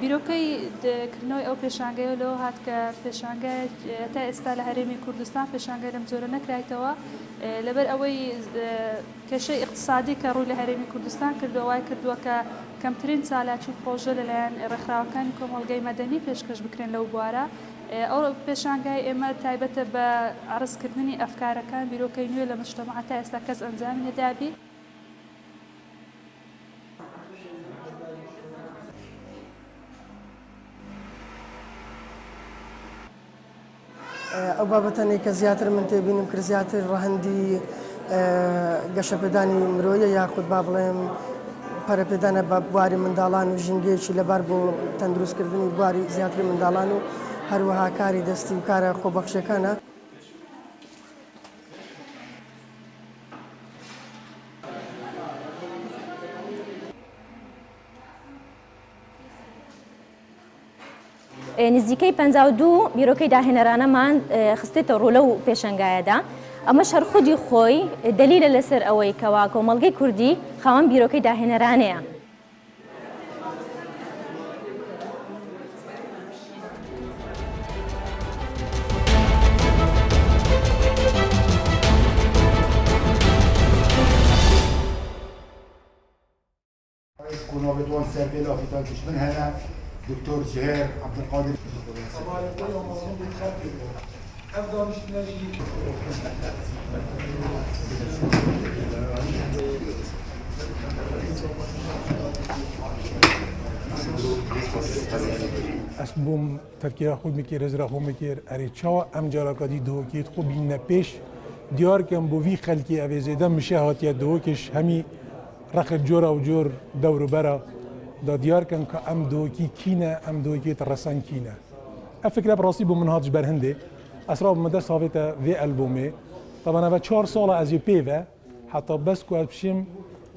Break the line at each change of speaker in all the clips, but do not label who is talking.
بیرۆکەی کردنەوەی ئەو پێشانگەیە لەوە هات کە پێشانگای تا ئێستا لە هەرێمی کوردستان پێشانگای لەم جۆرە نەکرایتەوە لەبەر ئەوەی کێشەی اقتصادی کە ڕووی لە هەرێمی کوردستان کردووە وای کردووە کە کەمترین چالاکی پرۆژە لەلایەن ڕێکخراوەکانی کۆمەڵگەی مەدەنی پێشکەش بکرێن لەو بوارە ئەو پێشانگای ئێمە تایبەتە بە عرضکردنی ئەفکارەکان بیرۆکەی نوێ لە مجتەمەع تا ئێستا کەس ئەنجامی نەدابی.
ئەو بابەتەنێک کە زیاتر من تێبینم کرد زیاتر ڕەهەندی گەشەپێدانی مرۆیە یاخود با بڵێم پەرەپێدانە بە بواری منداڵان و ژینگەیەکی لەبار بۆ تەندروستکردنی بواری زیاتر منداڵان و هەروەها کاری دەستی و کارە خۆبەخشیەکانە.
نزیکەی 52 بیرۆکەی داهێنەرانەمان خستێتە ڕوو لەو پێشەنگایەدا ئەمە شەر خودی خۆی دلیلە لەسەر ئەوەی کەوا کۆمەڵگەی کوردی خاوەن بیرۆکەی داهێنەرانەیە.
نوابتوان سربيلا في تاكش من هنا دكتور زهير عبد القادر.
اسبوم ترکیه خود میکر ازرا خود میکر اری چاو ام جراکادی دوکیت خوب این پیش دیار کم بو وی خلکی اویزیدم میشه هاتیه دوکش همی رخ جور او جور دور برا دا دیار کن که ام دوکی کینه ام دوکی ترسان کینه افکر براسی بو منهاج برهنده اسرا بمدر صافته وی البومه طبعا و 4 سال از پیوه حتی بس که بشیم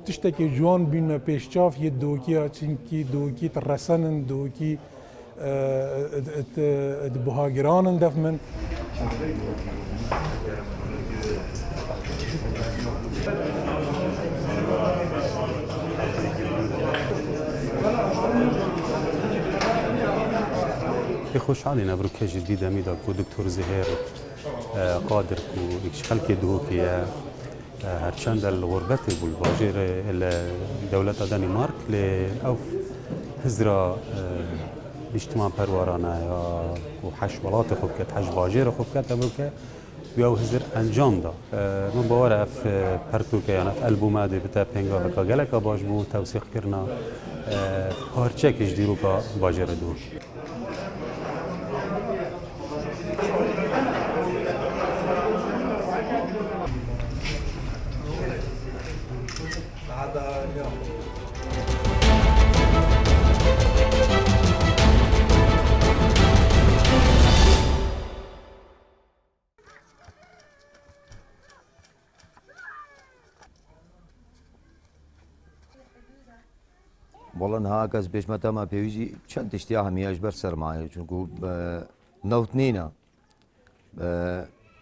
تشتکی جوان بین پیشچاف یه دوکی چینکی دوکی ترسانن دوکی بهاگرانن دفمن
خوشحالي نبرو كي جديدة ميدا كو دكتور زهير قادر كو يكشخل كي دوكي هرچند الغربة بالباجر دولة دنمارك لأوف هزرا اجتماع پروارانا یا کو حشولات خوب کت حش باجر خوب کت امروکه بیاو هزر انجام دا من باور اف پرتوکه یعنی اف البوم ده بتا پنگا وکا گلکا باش بو توثیق کرنا پارچه کش دیرو کا باجر دو
والله نها کس بیش متا ما پیویجی چند اشتیاه همیاش بر سرمایه چونکو نوتنینا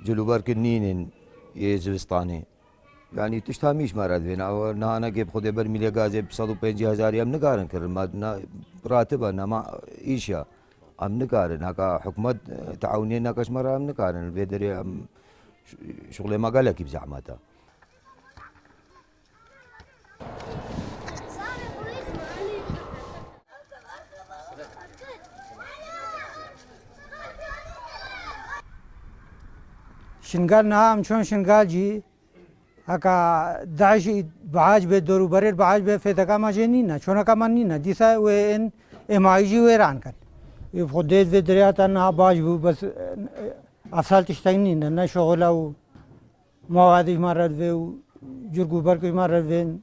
جلوبر کنینن یزوستانی يعني تشتاميش مرات بين او نانا كيف خذ بر ملي غازي ب 150,000 ام نقارن كر ما راتبه ما ايشا ام نقارن هكا حكومه تعاوني ناقش مره ام نقارن بيدري شغله ما قال لك بزعمتها
شنقال نعم شلون شنقال جي هكا داعش بعاج بدورو برير بعاج بفتكا ما جنينا شلون كمان نينا ديسا وين امايجي ويران كان يفقدت في درياتنا باج بس افصال تشتغلين نا شغل او مواد مرات في جرقو بركو مرات في